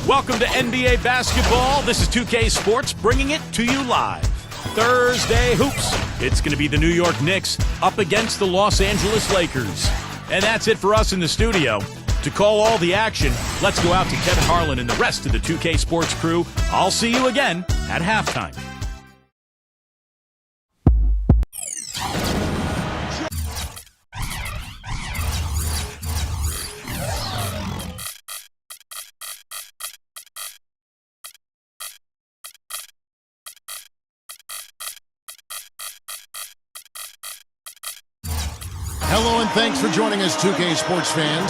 Welcome to NBA basketball. This is 2K Sports bringing it to you live. Thursday Hoops. It's going to be the New York Knicks up against the Los Angeles Lakers. And that's it for us in the studio. To call all the action, let's go out to Kevin Harlan and the rest of the 2K Sports crew. I'll see you again at halftime. Hello and thanks for joining us, 2K Sports fans,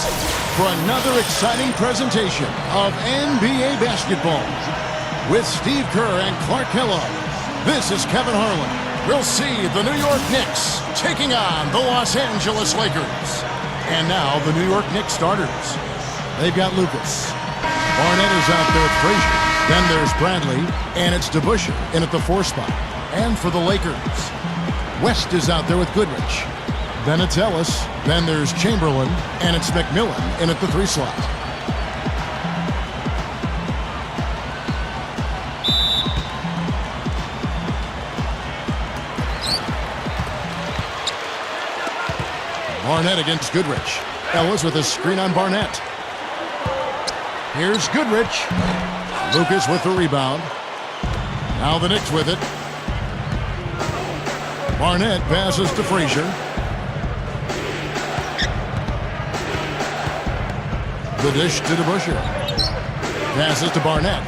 for another exciting presentation of NBA basketball. With Steve Kerr and Clark Kellogg, this is Kevin Harlan. We'll see the New York Knicks taking on the Los Angeles Lakers. And now the New York Knicks starters. They've got Lucas. Barnett is out there with Frazier. Then there's Bradley, and it's DeBusschere in at the 4 spot. And for the Lakers, West is out there with Goodrich. Then it's Ellis, then there's Chamberlain, and it's McMillan in at the 3 slot. Barnett against Goodrich. Ellis with a screen on Barnett. Here's Goodrich. Lucas with the rebound. Now the Knicks with it. Barnett passes to Frazier. The dish to DeBusschere. Passes to Barnett.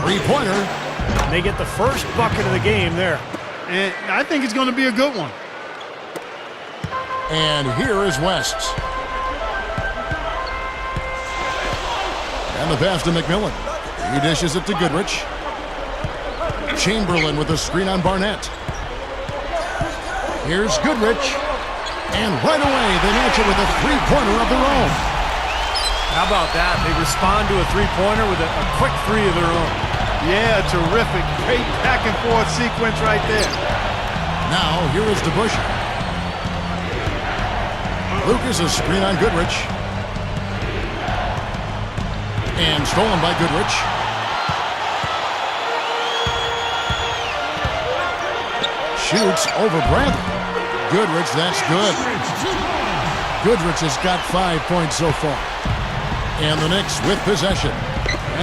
3-pointer. They get the first bucket of the game there. And I think it's going to be a good one. And here is West. And the pass to McMillan. He dishes it to Goodrich. Chamberlain with a screen on Barnett. Here's Goodrich. And right away, they match it with a 3-pointer of their own. How about that? They respond to a 3-pointer with a quick 3 of their own. Yeah, terrific. Great back-and-forth sequence right there. Now, here is DeBusschere. Lucas a screen on Goodrich. And stolen by Goodrich. Shoots over Bradley. Goodrich, that's good. Goodrich has got 5 points so far. And the Knicks with possession.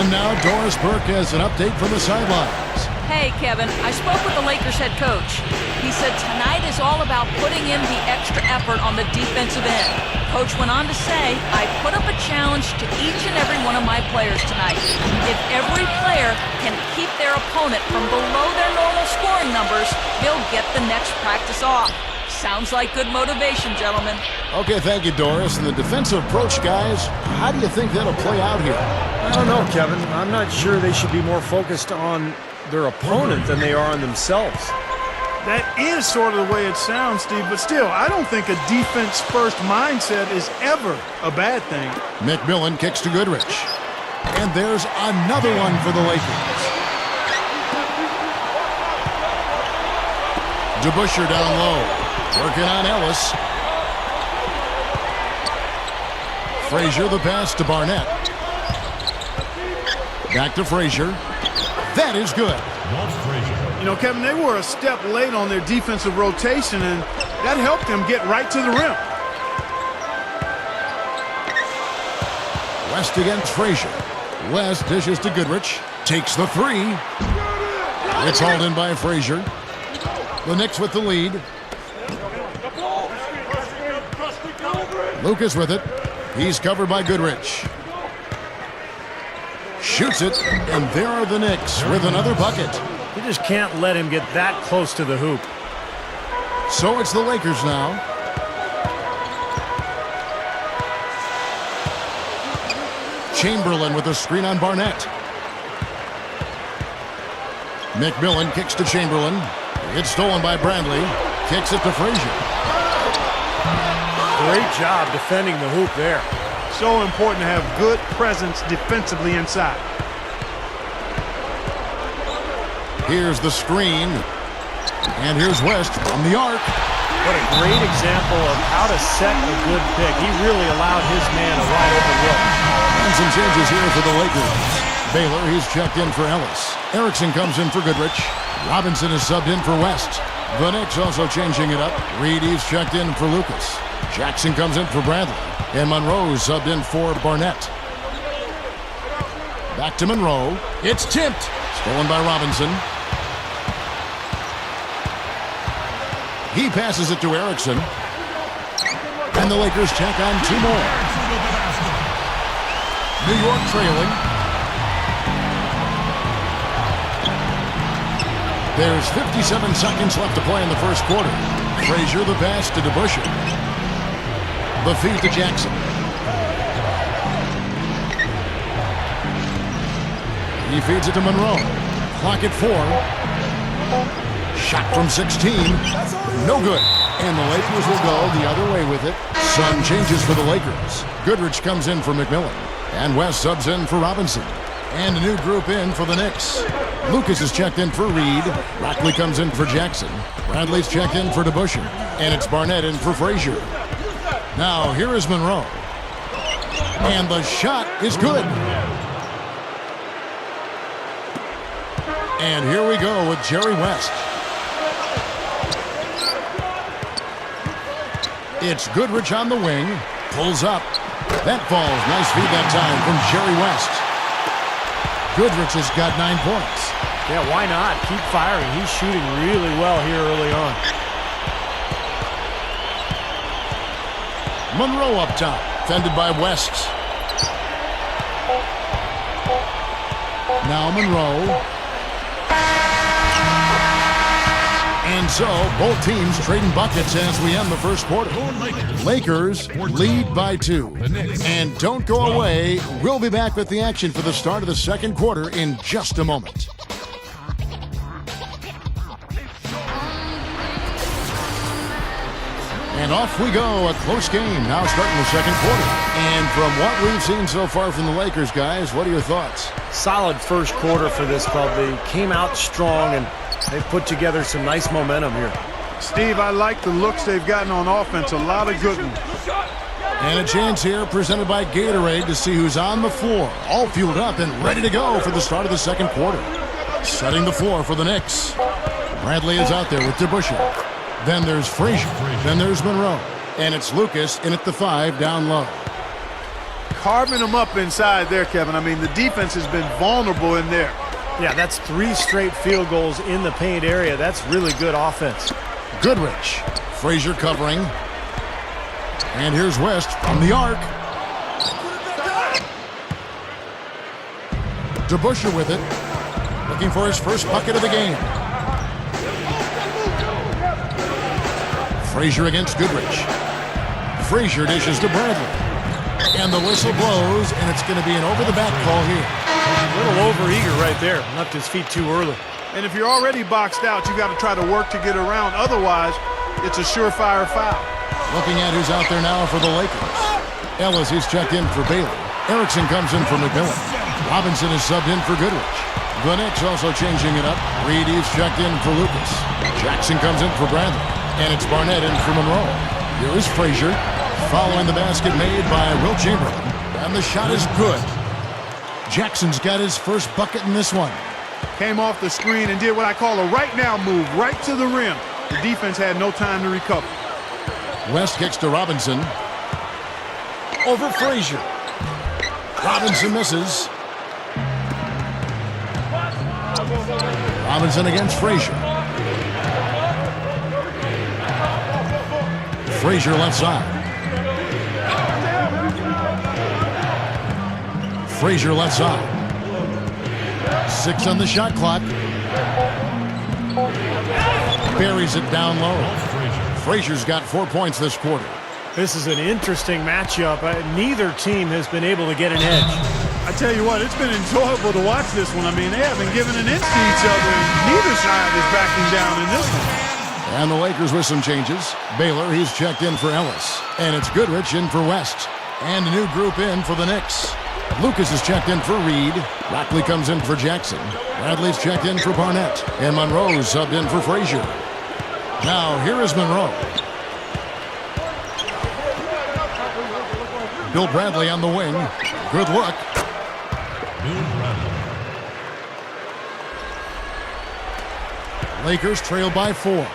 And now Doris Burke has an update from the sidelines. Hey, Kevin, I spoke with the Lakers head coach. He said tonight is all about putting in the extra effort on the defensive end. Coach went on to say, I put up a challenge to each and every one of my players tonight. If every player can keep their opponent from below their normal scoring numbers, they'll get the next practice off. Sounds like good motivation, gentlemen. Okay, thank you, Doris. And the defensive approach, guys, how do you think that'll play out here? I don't know, Kevin. I'm not sure they should be more focused on their opponent than they are on themselves. That is sort of the way it sounds, Steve, but still, I don't think a defense-first mindset is ever a bad thing. McMillan kicks to Goodrich. And there's another one for the Lakers. DeBusschere down low. Working on Ellis. Frazier the pass to Barnett. Back to Frazier. That is good. You know, Kevin, they were a step late on their defensive rotation, and that helped them get right to the rim. West against Frazier. West dishes to Goodrich. Takes the 3. It's hauled in by Frazier. The Knicks with the lead. Lucas with it. He's covered by Goodrich. Shoots it, and there are the Knicks with another bucket. You just can't let him get that close to the hoop. So it's the Lakers now. Chamberlain with a screen on Barnett. McMillan kicks to Chamberlain. It's stolen by Bradley. Kicks it to Frazier. Great job defending the hoop there. So important to have good presence defensively inside. Here's the screen. And here's West from the arc. What a great example of how to set a good pick. He really allowed his man a wide open look. And some changes here for the Lakers. Baylor, he's checked in for Ellis. Erickson comes in for Goodrich. Robinson is subbed in for West. The Knicks also changing it up. Reed, he's checked in for Lucas. Jackson comes in for Bradley. And Monroe subbed in for Barnett. Back to Monroe. It's tipped. Stolen by Robinson. He passes it to Erickson. And the Lakers check on 2 more. New York trailing. There's 57 seconds left to play in the first quarter. Frazier the pass to DeBusschere. The feed to Jackson. He feeds it to Monroe. Clock at 4. Shot from 16. No good. And the Lakers will go the other way with it. Some changes for the Lakers. Goodrich comes in for McMillan. And West subs in for Robinson. And a new group in for the Knicks. Lucas is checked in for Reed. Rackley comes in for Jackson. Bradley's checked in for DeBusschere. And it's Barnett in for Frazier. Now here is Monroe. And the shot is good. And here we go with Jerry West. It's Goodrich on the wing. Pulls up. That falls. Nice feed that time from Jerry West. Goodrich has got 9 points. Yeah, why not? Keep firing. He's shooting really well here early on. Monroe up top. Fended by West. Now Monroe. And so, both teams trading buckets as we end the first quarter. Lakers lead by 2. And don't go away. We'll be back with the action for the start of the second quarter in just a moment. And off we go. A close game now starting the second quarter. And from what we've seen so far from the Lakers, guys, what are your thoughts? Solid first quarter for this club. They came out strong and they put together some nice momentum here. Steve, I like the looks they've gotten on offense. A lot of good ones. And a chance here presented by Gatorade to see who's on the floor. All fueled up and ready to go for the start of the second quarter. Setting the floor for the Knicks. Bradley is out there with DeBusschere. Then there's Frazier. Then there's Monroe. And it's Lucas in at the 5 down low. Carving them up inside there, Kevin. I mean, the defense has been vulnerable in there. Yeah, that's 3 straight field goals in the paint area. That's really good offense. Goodrich. Frazier covering. And here's West from the arc. DeBusschere with it. Looking for his first bucket of the game. Frazier against Goodrich. Frazier dishes to Bradley. And the whistle blows, and it's going to be an over-the-back call here. A little overeager right there. Left his feet too early. And if you're already boxed out, you got to try to work to get around. Otherwise, it's a surefire foul. Looking at who's out there now for the Lakers. Ellis is checked in for Baylor. Erickson comes in for McMillan. Robinson is subbed in for Goodrich. The Knicks also changing it up. Reed is checked in for Lucas. Jackson comes in for Bradley. And it's Barnett in for Monroe. Here is Frazier. Following the basket made by Wilt Chamberlain. And the shot is good. Jackson's got his first bucket in this one. Came off the screen and did what I call a right now move, right to the rim. The defense had no time to recover. West kicks to Robinson. Over Frazier. Robinson misses. Robinson against Frazier. Frazier left side. Frazier left side. 6 on the shot clock. Buries it down low. Frazier's got 4 points this quarter. This is an interesting matchup. Neither team has been able to get an edge. I tell you what, it's been enjoyable to watch this one. I mean, they haven't given an inch to each other, and neither side is backing down in this one. And the Lakers with some changes. Baylor, he's checked in for Ellis. And it's Goodrich in for West. And a new group in for the Knicks. Lucas is checked in for Reed. Rackley comes in for Jackson. Bradley's checked in for Barnett. And Monroe's subbed in for Frazier. Now, here is Monroe. Bill Bradley on the wing. Good look. Lakers trail by 4.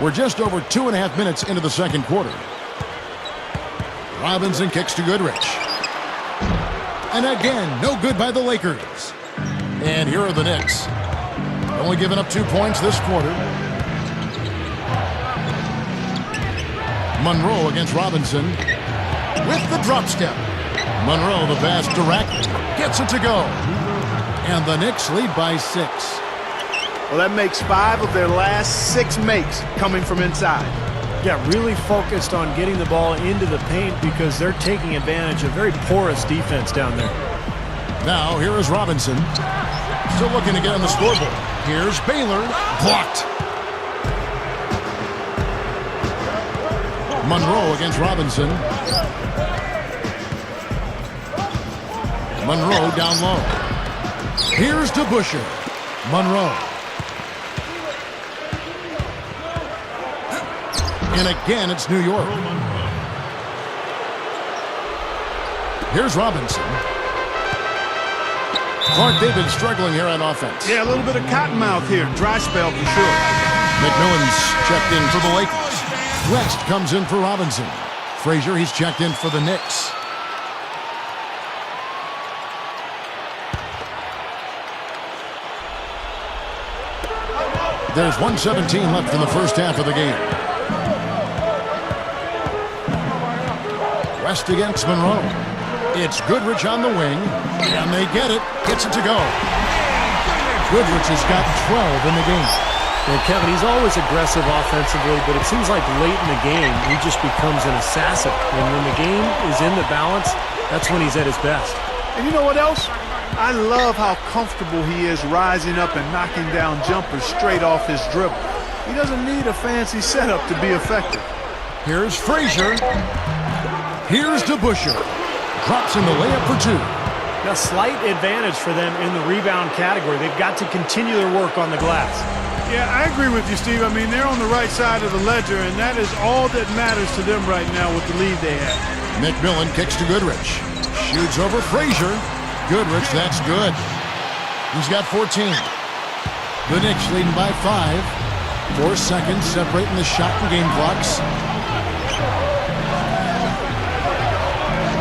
We're just over 2.5 minutes into the second quarter. Robinson kicks to Goodrich. And again, no good by the Lakers. And here are the Knicks. Only giving up 2 points this quarter. Monroe against Robinson. With the drop step. Monroe, the pass directly. Gets it to go. And the Knicks lead by 6. Well, that makes 5 of their last 6 makes coming from inside. Yeah, really focused on getting the ball into the paint because they're taking advantage of very porous defense down there. Now, here is Robinson. Still looking to get on the scoreboard. Here's Baylor. Blocked. Monroe against Robinson. Monroe down low. Here's DeBusschere. Monroe. And again, it's New York. Here's Robinson. Clark David struggling here on offense. Yeah, a little bit of cottonmouth here. Dry spell for sure. McMillan's checked in for the Lakers. West comes in for Robinson. Frazier, he's checked in for the Knicks. There's 1:17 left in the first half of the game. West against Monroe. It's Goodrich on the wing, and they get it. Gets it to go. Goodrich has got 12 in the game. Well, Kevin, he's always aggressive offensively, but it seems like late in the game, he just becomes an assassin. And when the game is in the balance, that's when he's at his best. And you know what else? I love how comfortable he is rising up and knocking down jumpers straight off his dribble. He doesn't need a fancy setup to be effective. Here's Frazier. Here's DeBusschere. Drops in the layup for 2. A slight advantage for them in the rebound category. They've got to continue their work on the glass. Yeah, I agree with you, Steve. I mean, they're on the right side of the ledger, and that is all that matters to them right now with the lead they have. McMillan kicks to Goodrich. Shoots over Frazier. Goodrich, that's good. He's got 14. The Knicks leading by 5. 4 seconds separating the shot and game clocks.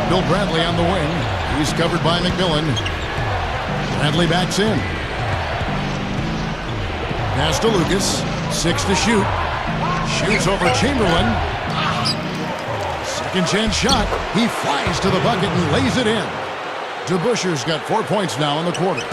Bill Bradley on the wing. He's covered by McMillan. Bradley backs in. Pass to Lucas. 6 to shoot. Shoots over Chamberlain. Second chance shot. He flies to the bucket and lays it in. DeBusschere's got 4 points now in the quarter.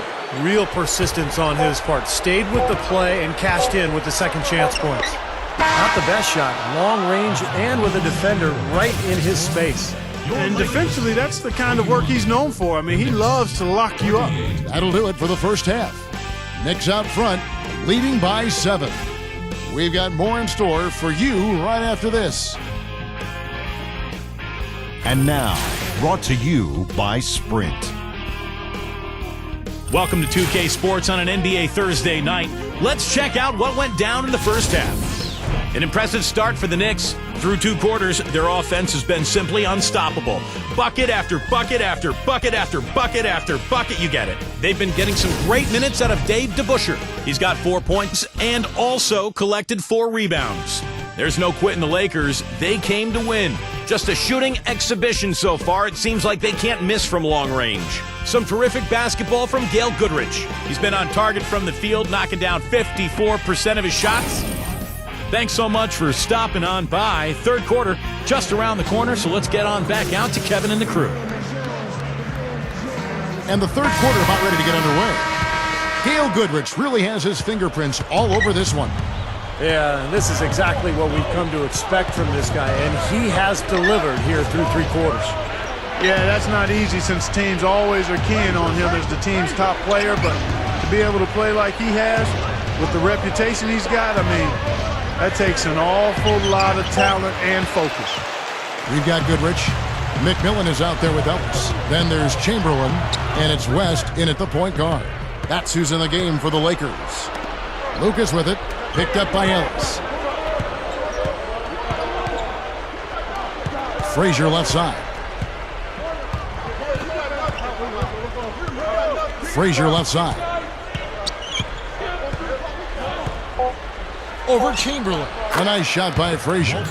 Real persistence on his part. Stayed with the play and cashed in with the second chance points. Not the best shot. Long range and with a defender right in his space. And defensively, that's the kind of work he's known for. I mean, he loves to lock you up. That'll do it for the first half. Knicks out front, leading by 7. We've got more in store for you right after this. And now, brought to you by Sprint. Welcome to 2K Sports on an NBA Thursday night. Let's check out what went down in the first half. An impressive start for the Knicks. Through 2 quarters, their offense has been simply unstoppable. Bucket after bucket after bucket after bucket after bucket, you get it. They've been getting some great minutes out of Dave DeBusschere. He's got 4 points and also collected 4 rebounds. There's no quit in the Lakers. They came to win. Just a shooting exhibition so far. It seems like they can't miss from long range. Some terrific basketball from Gail Goodrich. He's been on target from the field, knocking down 54% of his shots. Thanks so much for stopping on by. Third quarter just around the corner, so let's get on back out to Kevin and the crew. And the third quarter about ready to get underway. Gail Goodrich really has his fingerprints all over this one. Yeah, and this is exactly what we've come to expect from this guy, and he has delivered here through 3 quarters. Yeah, that's not easy since teams always are keying on him as the team's top player, but to be able to play like he has with the reputation he's got, I mean, that takes an awful lot of talent and focus. We've got Goodrich. McMillan is out there with Ellis. Then there's Chamberlain, and it's West in at the point guard. That's who's in the game for the Lakers. Lucas with it, picked up by Ellis. Frazier left side. Frazier left side. Over Chamberlain. A nice shot by Frazier.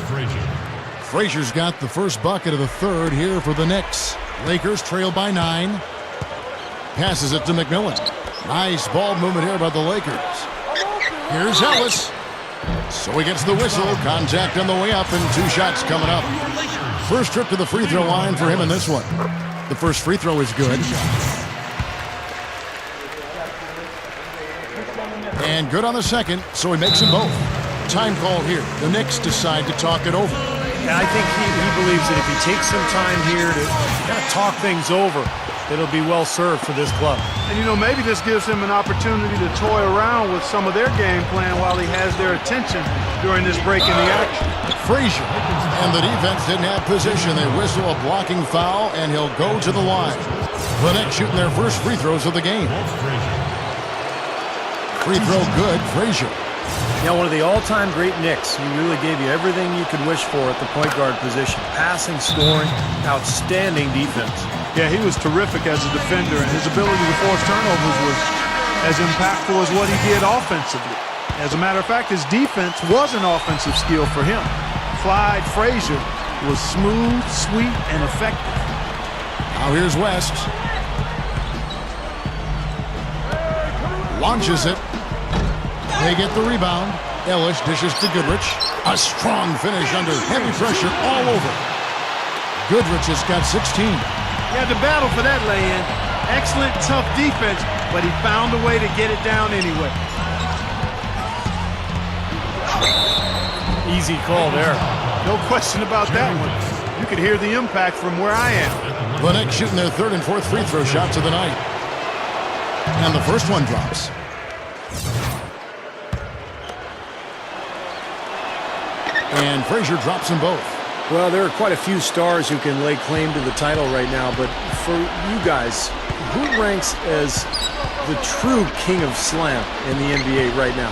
Frazier's got the first bucket of the third here for the Knicks. Lakers trail by 9. Passes it to McMillan. Nice ball movement here by the Lakers. Here's Ellis. So he gets the whistle. Contact on the way up and 2 shots coming up. First trip to the free throw line for him in this one. The first free throw is good. And good on the second, so he makes them both. Time call here. The Knicks decide to talk it over. And I think he believes that if he takes some time here to kind of talk things over, it'll be well served for this club. And, you know, maybe this gives him an opportunity to toy around with some of their game plan while he has their attention during this break in the action. Frazier. And the defense didn't have position. They whistle a blocking foul, and he'll go to the line. The Knicks shooting their first free throws of the game. Free throw good, Frazier. Now, one of the all-time great Knicks. He really gave you everything you could wish for at the point guard position. Passing, scoring, outstanding defense. Yeah, he was terrific as a defender, and his ability to force turnovers was as impactful as what he did offensively. As a matter of fact, his defense was an offensive skill for him. Clyde Frazier was smooth, sweet, and effective. Now here's West. Launches it. They get the rebound. Ellis dishes to Goodrich. A strong finish under heavy pressure all over. Goodrich has got 16. He had to battle for that lay-in. Excellent, tough defense, but he found a way to get it down anyway. Easy call there. No question about that one. You could hear the impact from where I am. The Knicks shooting their third and fourth free throw shots of the night. And the first one drops. And Frazier drops them both. Well, there are quite a few stars who can lay claim to the title right now, but for you guys, who ranks as the true king of slam in the NBA right now?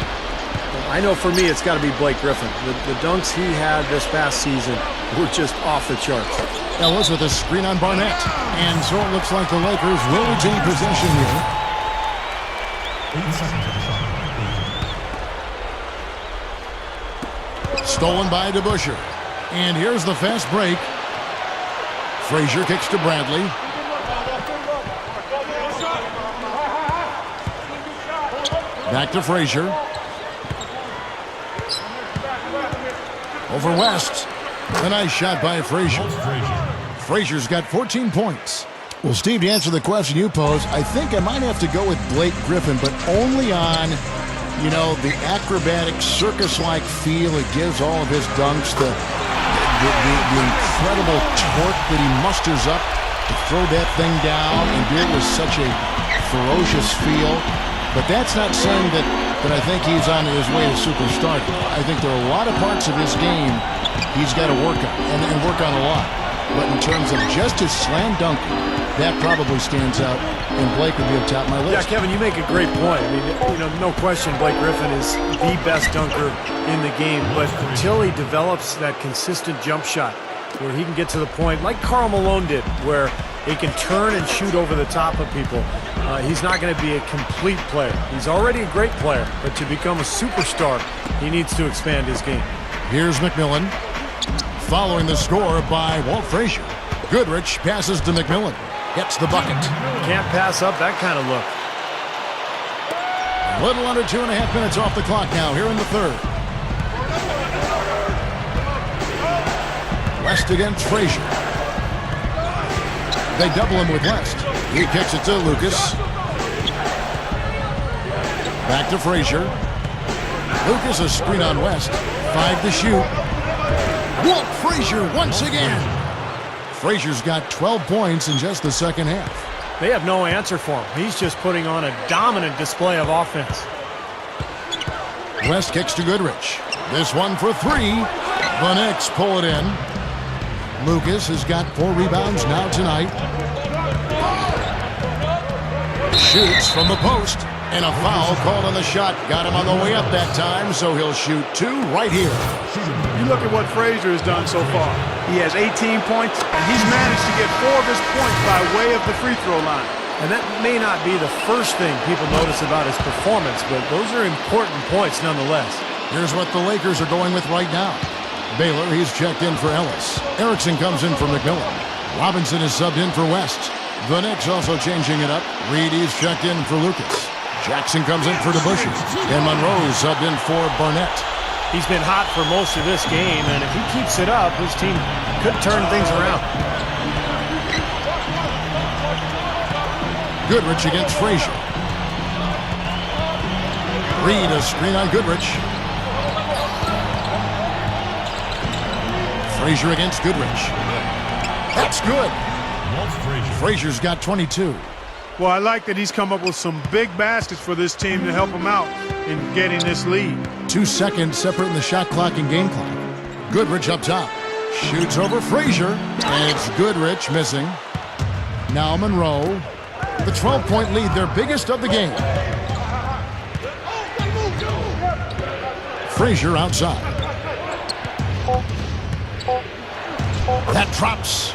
I know for me it's got to be Blake Griffin. The dunks he had this past season were just off the charts. Ellis with a screen on Barnett. And so it looks like the Lakers will retain possession here. 8 seconds of the shot. Stolen by DeBusschere. And here's the fast break. Frazier kicks to Bradley. Back to Frazier. Over West. A nice shot by Frazier. Frazier's got 14 points. Well, Steve, to answer the question you posed, I think I might have to go with Blake Griffin, but only on, you know, the acrobatic circus-like feel it gives all of his dunks, the incredible torque that he musters up to throw that thing down and do it with such a ferocious feel. But that's not saying that I think he's on his way to superstar. I think there are a lot of parts of his game he's got to work on, and work on a lot. But in terms of just his slam dunk, that probably stands out, and Blake would be up top of my list. Yeah, Kevin, you make a great point. I mean, you know, no question Blake Griffin is the best dunker in the game, but until he develops that consistent jump shot where he can get to the point, like Karl Malone did, where he can turn and shoot over the top of people, he's not going to be a complete player. He's already a great player, but to become a superstar, he needs to expand his game. Here's McMillan, following the score by Walt Frazier. Goodrich passes to McMillan. Gets the bucket. Can't pass up that kind of look. A little under 2.5 minutes off the clock now here in the third. West against Frazier. They double him with West. He kicks it to Lucas. Back to Frazier. Lucas a screen on West. 5 to shoot. Walt Frazier once again. Frazier's got 12 points in just the second half. They have no answer for him. He's just putting on a dominant display of offense. West kicks to Goodrich. This one for 3. The Knicks pull it in. Lucas has got 4 rebounds now tonight. Shoots from the post. And a foul called on the shot. Got him on the way up that time, so he'll shoot 2 right here. You look at what Frazier has done so far. He has 18 points, and he's managed to get 4 of his points by way of the free throw line. And that may not be the first thing people notice about his performance, but those are important points nonetheless. Here's what the Lakers are going with right now. Baylor, he's checked in for Ellis. Erickson comes in for McMillan. Robinson is subbed in for West. The Knicks also changing it up. Reed, he's checked in for Lucas. Jackson comes in for DeBusschere. And Monroe is subbed in for Barnett. He's been hot for most of this game, and if he keeps it up, his team could turn things around. Goodrich against Frazier. Reed, a screen on Goodrich. Frazier against Goodrich. That's good. Frazier's got 22. Well, I like that he's come up with some big baskets for this team to help him out in getting this lead. 2 seconds separating the shot clock and game clock. Goodrich up top. Shoots over Frazier. And it's Goodrich missing. Now Monroe. The 12-point lead, their biggest of the game. Frazier outside. That drops.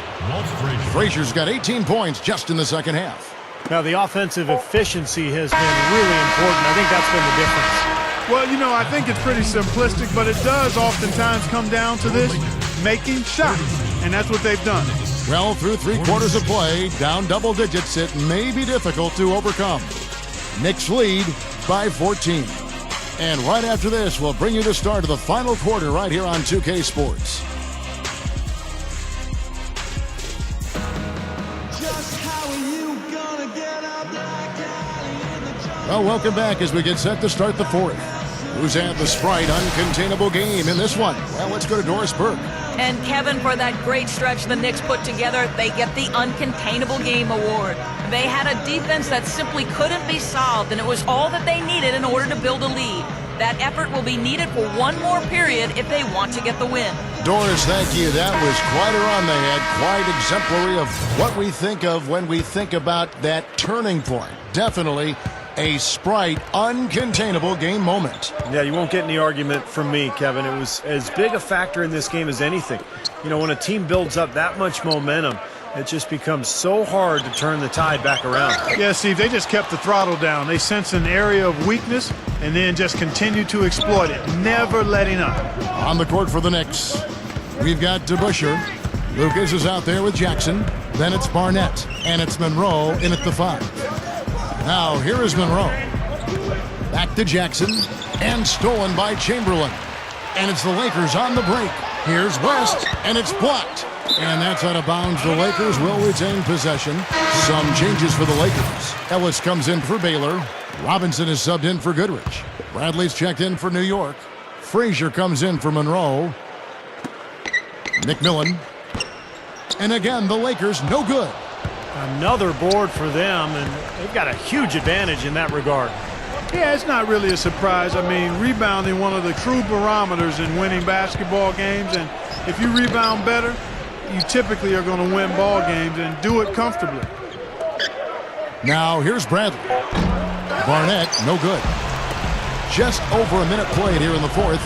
Frazier's got 18 points just in the second half. Now, the offensive efficiency has been really important. I think that's been the difference. Well, you know, I think it's pretty simplistic, but it does oftentimes come down to this, making shots. And that's what they've done. Well, through 3 quarters of play, down double digits, it may be difficult to overcome. Knicks lead by 14. And right after this, we'll bring you the start of the final quarter right here on 2K Sports. Well, welcome back as we get set to start the fourth. Who's had the Sprite uncontainable game in this one? Well, let's go to Doris Burke. And Kevin, for that great stretch the Knicks put together, they get the Uncontainable Game Award. They had a defense that simply couldn't be solved, and it was all that they needed in order to build a lead. That effort will be needed for one more period if they want to get the win. Doris, thank you. That was quite a run they had. Quite exemplary of what we think of when we think about that turning point. Definitely a Sprite uncontainable game moment. Yeah, you won't get any argument from me, Kevin. It was as big a factor in this game as anything. You know, when a team builds up that much momentum, it just becomes so hard to turn the tide back around. Yeah, Steve, they just kept the throttle down. They sense an area of weakness and then just continue to exploit it, never letting up. On the court for the Knicks, we've got DeBusschere. Lucas is out there with Jackson. Then it's Barnett, and it's Monroe in at the 5. Now, here is Monroe. Back to Jackson, and stolen by Chamberlain. And it's the Lakers on the break. Here's West, and it's blocked. And that's out of bounds. The Lakers will retain possession. Some changes for the Lakers. Ellis comes in for Baylor. Robinson is subbed in for Goodrich. Bradley's checked in for New York. Frazier comes in for Monroe. McMillan. And again, the Lakers no good. Another board for them, and they've got a huge advantage in that regard. Yeah, it's not really a surprise. I mean, rebounding one of the true barometers in winning basketball games, and if you rebound better, you typically are going to win ball games and do it comfortably. Now, here's Bradley. Barnett, no good. Just over a minute played here in the fourth.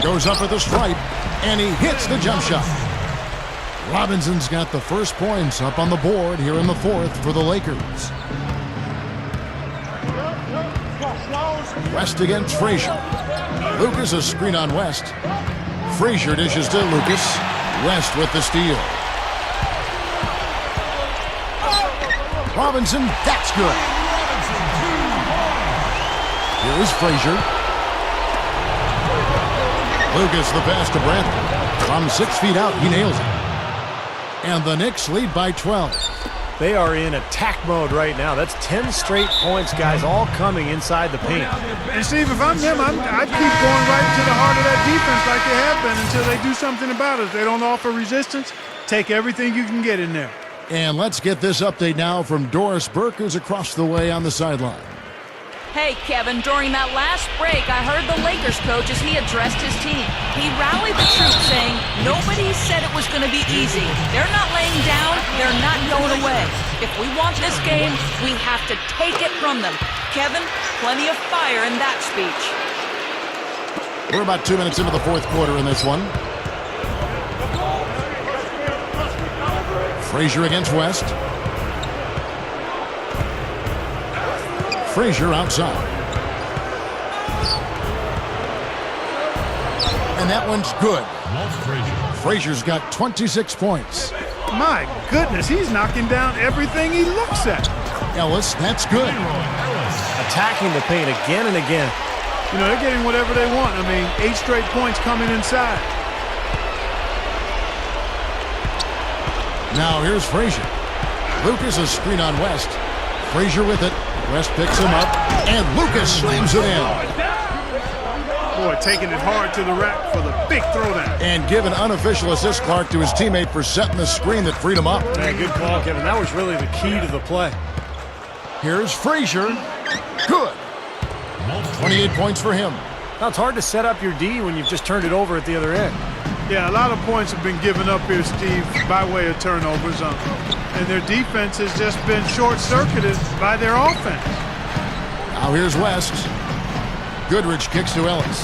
Goes up at the stripe, and he hits the jump shot. Robinson's got the first points up on the board here in the fourth for the Lakers. West against Frazier. Lucas a screen on West. Frazier dishes to Lucas. West with the steal. Robinson, that's good. Here is Frazier. Lucas the pass to Bradley. From 6 feet out, he nails it. And the Knicks lead by 12. They are in attack mode right now. That's 10 straight points, guys, all coming inside the paint. And Steve, if I'm them, I'd keep going right into the heart of that defense like they have been until they do something about it. If they don't offer resistance, take everything you can get in there. And let's get this update now from Doris Burke, who's across the way on the sideline. Hey, Kevin, during that last break, I heard the Lakers coach as he addressed his team. He rallied the troops, saying, nobody said it was going to be easy. They're not laying down. They're not going away. If we want this game, we have to take it from them. Kevin, plenty of fire in that speech. We're about 2 minutes into the fourth quarter in this one. Frazier against West. Frazier outside. And that one's good. Frazier's got 26 points. My goodness, he's knocking down everything he looks at. Ellis, that's good. Attacking the paint again and again. You know, they're getting whatever they want. I mean, 8 straight points coming inside. Now here's Frazier. Lucas a screen on West. Frazier with it. West picks him up, and Lucas slams it in. Boy, taking it hard to the rack for the big throwdown. And give an unofficial assist, Clark, to his teammate for setting the screen that freed him up. Man, good call, Kevin. That was really the key to the play. Here's Frazier. Good. 28 points for him. Now, it's hard to set up your D when you've just turned it over at the other end. Yeah, a lot of points have been given up here, Steve, by way of turnovers. And their defense has just been short-circuited by their offense. Now here's West. Goodrich kicks to Ellis.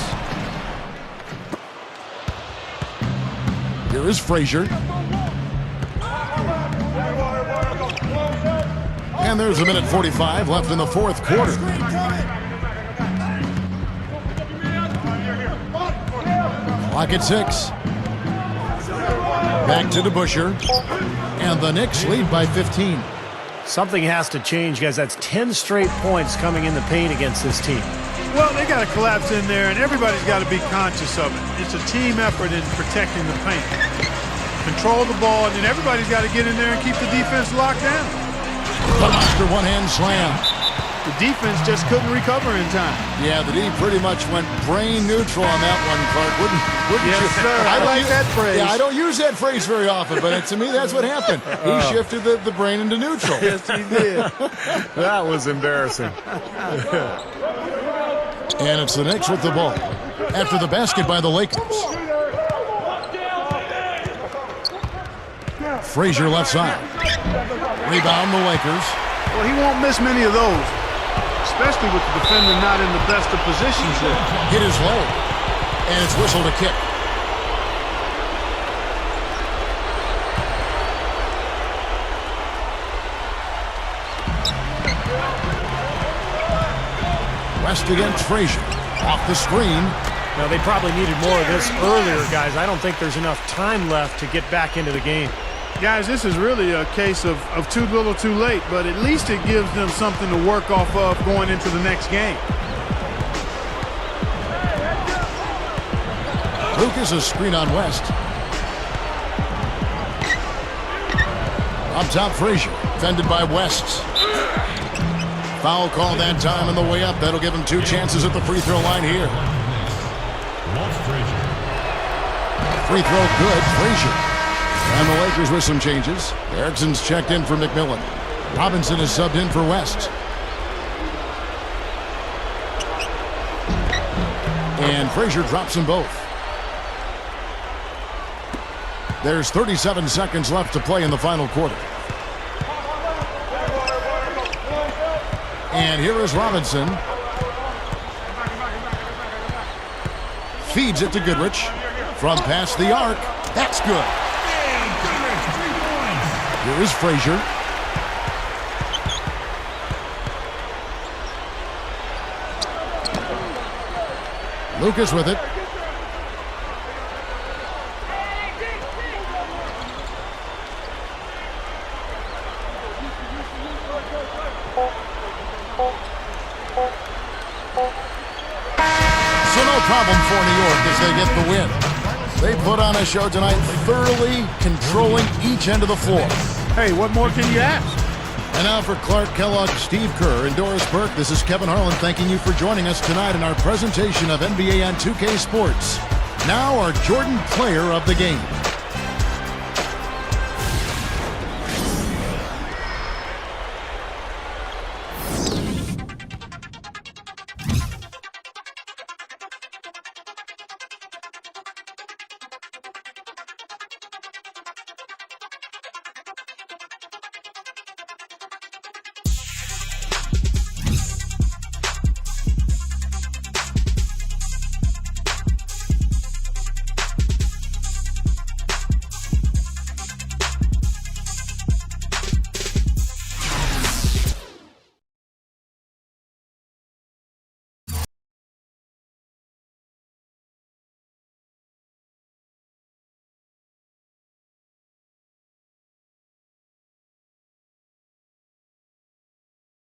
Here is Frazier. And there's a minute 45 left in the fourth quarter. Clock at 6. Back to DeBusschere. And the Knicks lead by 15. Something has to change, guys. That's 10 straight points coming in the paint against this team. Well, they got to collapse in there, and everybody's got to be conscious of it. It's a team effort in protecting the paint. Control the ball, and then everybody's got to get in there and keep the defense locked down. The monster one-hand slam. The defense just couldn't recover in time. Yeah, the D pretty much went brain neutral on that one, Clark. Wouldn't Yes, you? sir. I like that phrase. Yeah, I don't use that phrase very often, but to me, that's what happened. He shifted the brain into neutral. Yes, he did. That was embarrassing. And it's the Knicks with the ball after the basket by the Lakers. Frazier left side. Rebound the Lakers. Well, he won't miss many of those, especially with the defender not in the best of positions there. Hit is low, and it's whistled a kick. West against Frazier. Off the screen. Now, they probably needed more of this earlier, guys. I don't think there's enough time left to get back into the game. Guys, this is really a case of too little too late, but at least it gives them something to work off of going into the next game. Lucas a screen on West. Up top, Frazier. Defended by West. Foul call that time on the way up. That'll give him 2 chances at the free throw line here. Free throw good. Frazier. And the Lakers with some changes. Erickson's checked in for McMillan. Robinson is subbed in for West. And Frazier drops them both. There's 37 seconds left to play in the final quarter. And here is Robinson. Feeds it to Goodrich. From past the arc. That's good. Here is Frazier. Lucas with it. So no problem for New York as they get the win. They put on a show tonight, thoroughly controlling each end of the floor. Hey, what more can you ask? And now for Clark Kellogg, Steve Kerr, and Doris Burke, this is Kevin Harlan thanking you for joining us tonight in our presentation of NBA on 2K Sports. Now our Jordan Player of the Game.